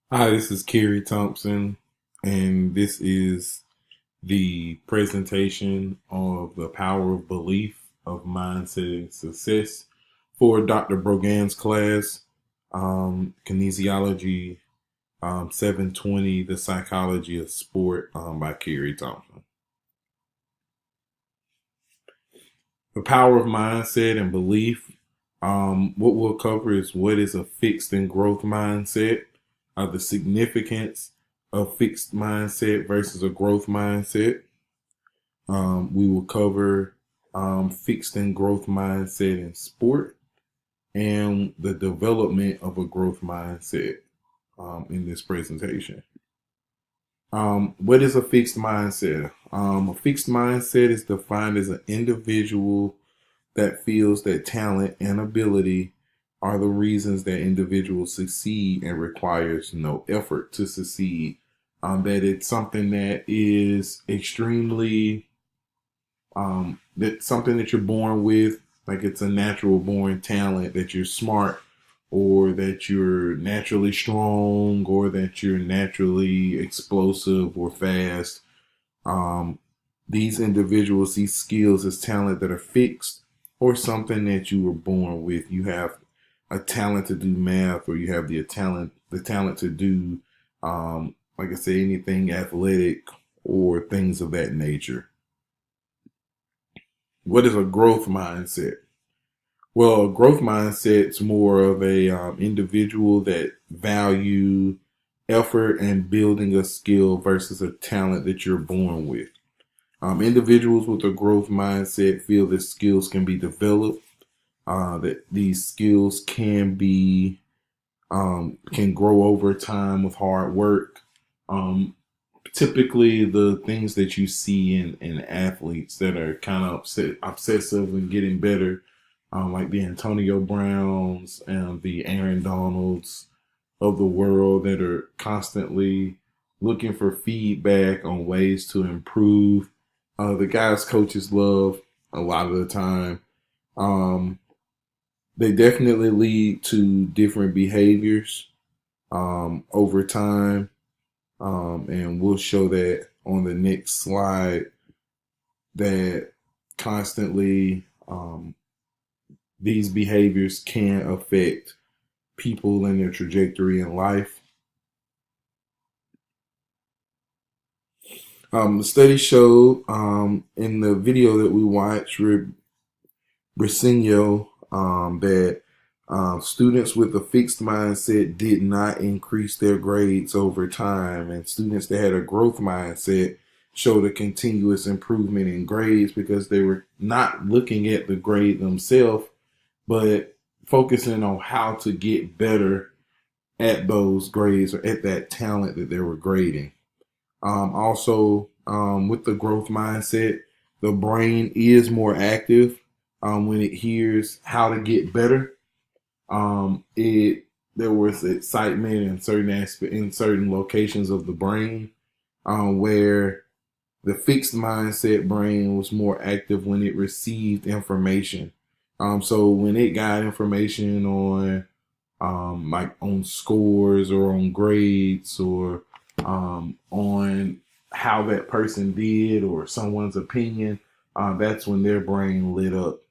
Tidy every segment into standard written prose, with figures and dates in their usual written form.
Hi, this is Kerry Thompson, and this is the presentation of the power of belief of mindset and success for Dr. Brogan's class, Kinesiology 720, The Psychology of Sport by Kerry Thompson. The power of mindset and belief. What we'll cover is what is a fixed and growth mindset, the significance of fixed mindset versus a growth mindset. We will cover fixed and growth mindset in sport and the development of a growth mindset in this presentation. What is a fixed mindset? A fixed mindset is defined as an individual that feels that talent and ability are the reasons that individuals succeed and requires no effort to succeed. That it's something that is extremely, that something that you're born with, like it's a natural born talent, that you're smart or that you're naturally strong or that you're naturally explosive or fast. Um, these individuals see skills as talent that are fixed or something that you were born with. You have a talent to do math, or you have the talent to do, like I say, anything athletic or things of that nature. What is a growth mindset? Well, a growth mindset's more of a individual that value effort and building a skill versus a talent that you're born with. Individuals with a growth mindset feel that skills can be developed, that these skills can grow over time with hard work. Um, Typically, the things that you see in athletes that are kind of obsessive and getting better, like the Antonio Browns and the Aaron Donalds of the world that are constantly looking for feedback on ways to improve. The guys coaches love a lot of the time. Um, they definitely lead to different behaviors over time. And we'll show that on the next slide that constantly these behaviors can affect people and their trajectory in life. The study showed in the video that we watched, Briseño, that students with a fixed mindset did not increase their grades over time, and students that had a growth mindset showed a continuous improvement in grades because they were not looking at the grade themselves, but focusing on how to get better at those grades or at that talent that they were grading. Also, with the growth mindset, the brain is more active when it hears how to get better. It There was excitement in certain locations of the brain, where the fixed mindset brain was more active when it received information. So when it got information on like on scores or on grades or on how that person did or someone's opinion, that's when their brain lit up.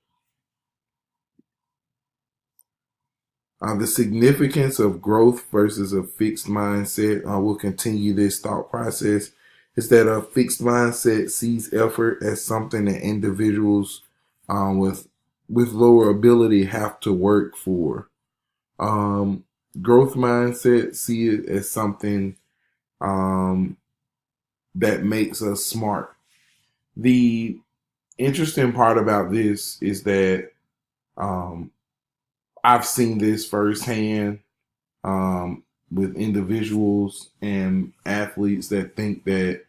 The significance of growth versus a fixed mindset, will continue this thought process, is that a fixed mindset sees effort as something that individuals with lower ability have to work for. Um, Growth mindset see it as something um, that makes us smart. The interesting part about this is that um, I've seen this firsthand um, with individuals and athletes that think that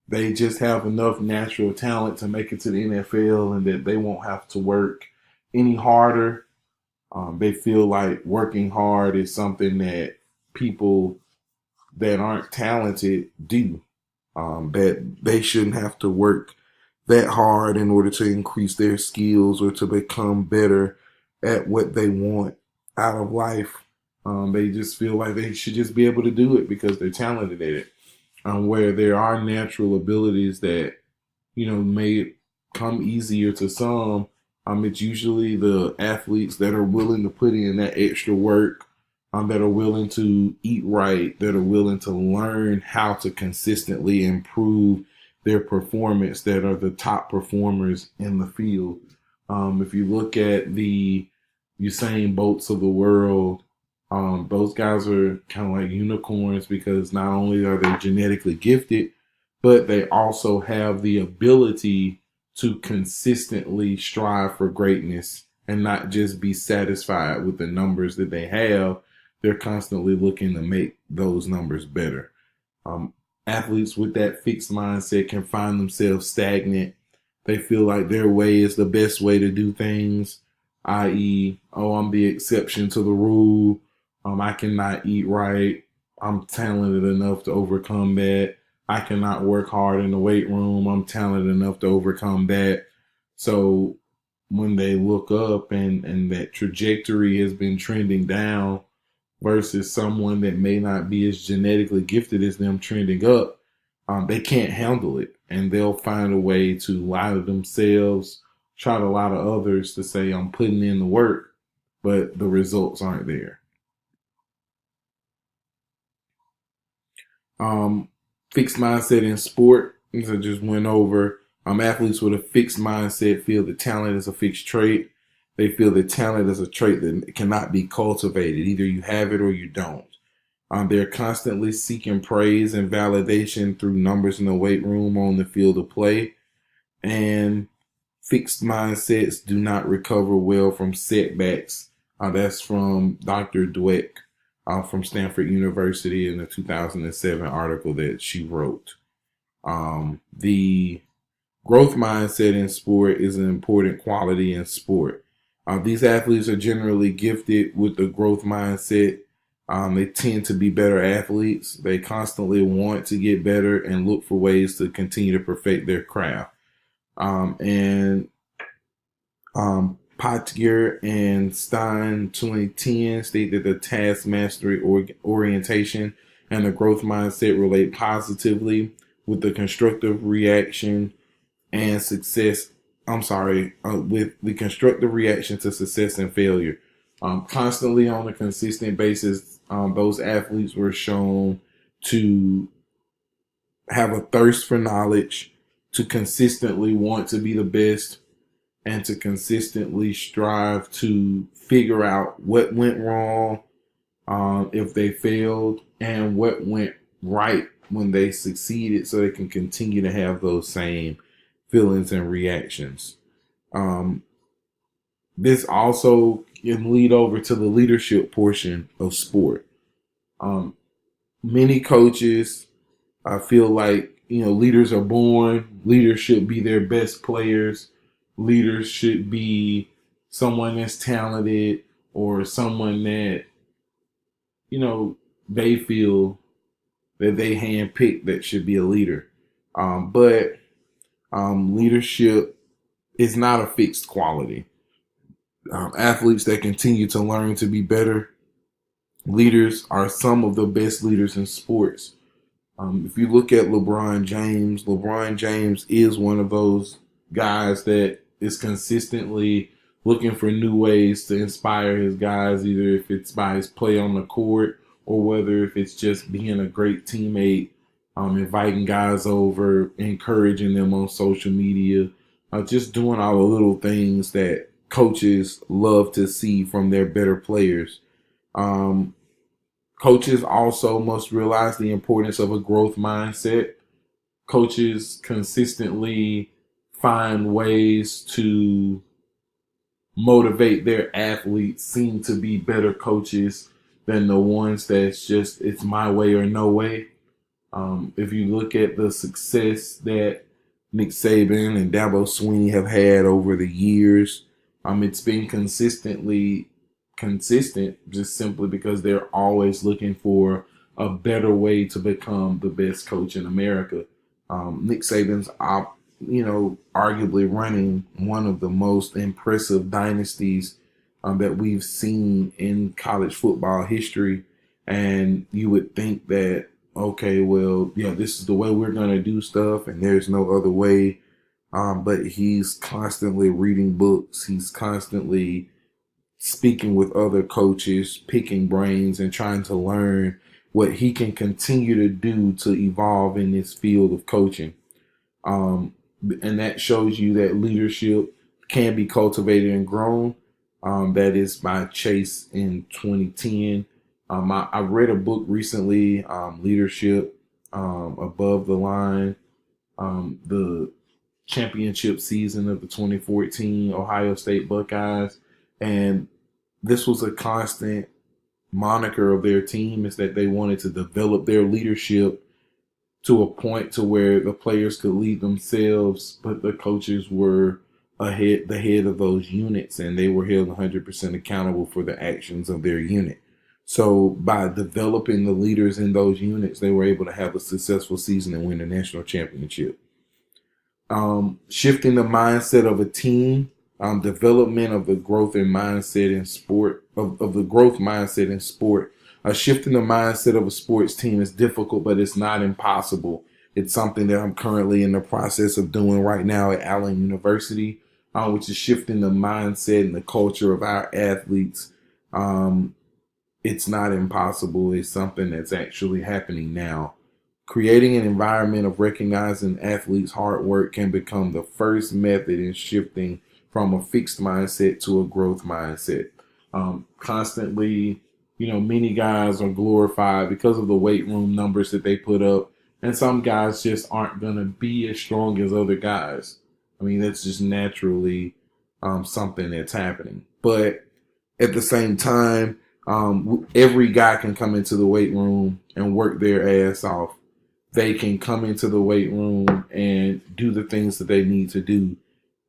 they just have enough natural talent to make it to the NFL and that they won't have to work any harder. They feel like working hard is something that people that aren't talented do. That they shouldn't have to work that hard in order to increase their skills or to become better at what they want out of life. They just feel like they should just be able to do it because they're talented at it. Where there are natural abilities that, may come easier to some. It's usually the athletes that are willing to put in that extra work, that are willing to eat right, that are willing to learn how to consistently improve their performance, that are the top performers in the field. If you look at the Usain Bolts of the world, those guys are kind of like unicorns because not only are they genetically gifted, but they also have the ability to consistently strive for greatness and not just be satisfied with the numbers that they have. They're constantly looking to make those numbers better. Um, Athletes with that fixed mindset can find themselves stagnant. They feel like their way is the best way to do things, i.e., oh, I'm the exception to the rule. I cannot eat right. I'm talented enough to overcome that. I cannot work hard in the weight room. I'm talented enough to overcome that. So when they look up and that trajectory has been trending down versus someone that may not be as genetically gifted as them trending up, they can't handle it. And they'll find a way to lie to themselves, try to lie to others to say, I'm putting in the work, but the results aren't there. Um, Fixed mindset in sport, as I just went over. Athletes with a fixed mindset feel that talent is a fixed trait. They feel that talent is a trait that cannot be cultivated. Either you have it or you don't. They're constantly seeking praise and validation through numbers in the weight room or on the field of play. And fixed mindsets do not recover well from setbacks. That's from Dr. Dweck from Stanford University in the 2007 article that she wrote. The growth mindset in sport is an important quality in sport. These athletes are generally gifted with the growth mindset. They tend to be better athletes. They constantly want to get better and look for ways to continue to perfect their craft. And Pottier and Stein 2010 state that the task mastery orientation and the growth mindset relate positively with the constructive reaction and success. With the constructive reaction to success and failure. Constantly on a consistent basis, those athletes were shown to have a thirst for knowledge, to consistently want to be the best, and to consistently strive to figure out what went wrong if they failed and what went right when they succeeded so they can continue to have those same feelings and reactions. This also can lead over to the leadership portion of sport. Many coaches feel like, leaders are born, leaders should be their best players, leaders should be someone that's talented or someone that, they feel that they handpicked that should be a leader. But leadership is not a fixed quality. Athletes that continue to learn to be better leaders are some of the best leaders in sports. If you look at LeBron James is one of those guys that is consistently looking for new ways to inspire his guys, either if it's by his play on the court or whether if it's just being a great teammate, inviting guys over, encouraging them on social media, just doing all the little things that coaches love to see from their better players. Coaches also must realize the importance of a growth mindset. Coaches consistently find ways to motivate their athletes, seem to be better coaches than the ones that's just, it's my way or no way. If you look at the success that Nick Saban and Dabo Swinney have had over the years, it's been consistent just simply because they're always looking for a better way to become the best coach in America. Nick Saban's, arguably running one of the most impressive dynasties that we've seen in college football history. And you would think that, okay, well, yeah, this is the way we're going to do stuff, and there's no other way. But he's constantly reading books. He's constantly speaking with other coaches, picking brains, and trying to learn what he can continue to do to evolve in this field of coaching. Um, and that shows you that leadership can be cultivated and grown. That is by Chase in 2010. I read a book recently, Leadership Above the Line, the championship season of the 2014 Ohio State Buckeyes. And this was a constant moniker of their team, is that they wanted to develop their leadership to a point to where the players could lead themselves, but the coaches were the head of those units, and they were held 100% accountable for the actions of their unit. So by developing the leaders in those units, they were able to have a successful season and win the national championship. Shifting the mindset of a team, development of the growth and mindset in sport, of the growth mindset in sport. Shifting the mindset of a sports team is difficult, but it's not impossible. It's something that I'm currently in the process of doing right now at Allen University, which is shifting the mindset and the culture of our athletes. It's not impossible. It's something that's actually happening now. Creating an environment of recognizing athletes' hard work can become the first method in shifting from a fixed mindset to a growth mindset. Constantly, many guys are glorified because of the weight room numbers that they put up, and some guys just aren't going to be as strong as other guys. I mean, that's just naturally something that's happening. But at the same time, every guy can come into the weight room and work their ass off. They can come into the weight room and do the things that they need to do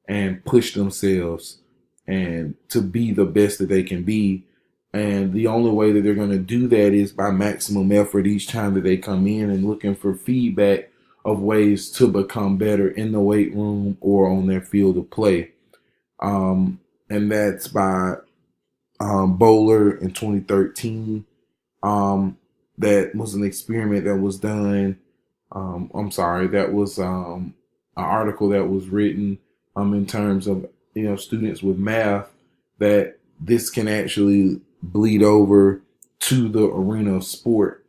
and push themselves and to be the best that they can be. And the only way that they're going to do that is by maximum effort each time that they come in, and looking for feedback of ways to become better in the weight room or on their field of play. And that's by Bowler in 2013. That was an experiment that was done. That was an article that was written in terms of students with math, that this can actually bleed over to the arena of sport.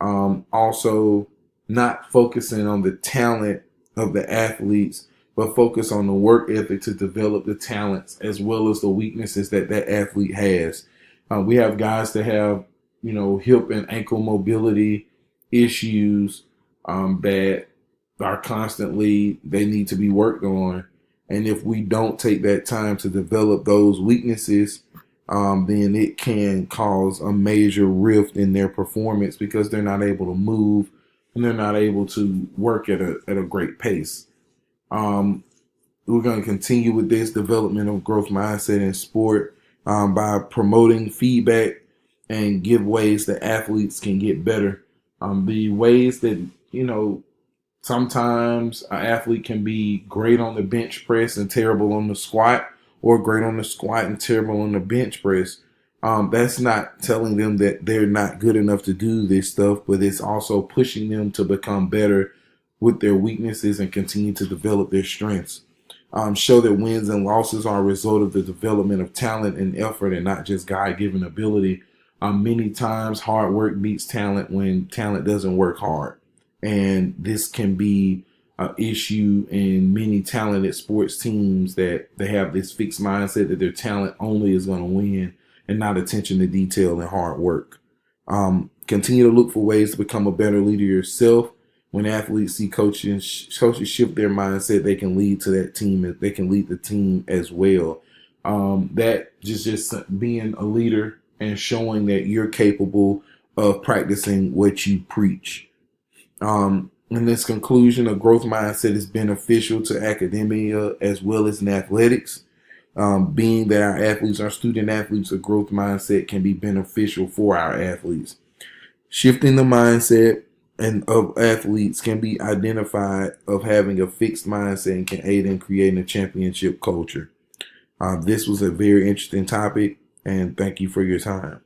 Also, not focusing on the talent of the athletes, but focus on the work ethic to develop the talents as well as the weaknesses that athlete has. We have guys that have hip and ankle mobility issues that are constantly, they need to be worked on. And if we don't take that time to develop those weaknesses, then it can cause a major rift in their performance, because they're not able to move and they're not able to work at a great pace. We're going to continue with this development of growth mindset in sport by promoting feedback and give ways that athletes can get better. The ways that, sometimes an athlete can be great on the bench press and terrible on the squat, or great on the squat and terrible on the bench press. That's not telling them that they're not good enough to do this stuff, but it's also pushing them to become better with their weaknesses and continue to develop their strengths. Show that wins and losses are a result of the development of talent and effort, and not just God-given ability. Many times hard work beats talent when talent doesn't work hard. And this can be an issue in many talented sports teams, that they have this fixed mindset that their talent only is going to win, and not attention to detail and hard work. Continue to look for ways to become a better leader yourself. When athletes see coaches shift their mindset, they can lead to that team. They can lead the team as well. That just being a leader and showing that you're capable of practicing what you preach. In this conclusion, a growth mindset is beneficial to academia as well as in athletics. Being that our athletes are student athletes, a growth mindset can be beneficial for our athletes. Shifting the mindset of athletes can be identified of having a fixed mindset and can aid in creating a championship culture. This was a very interesting topic. And thank you for your time.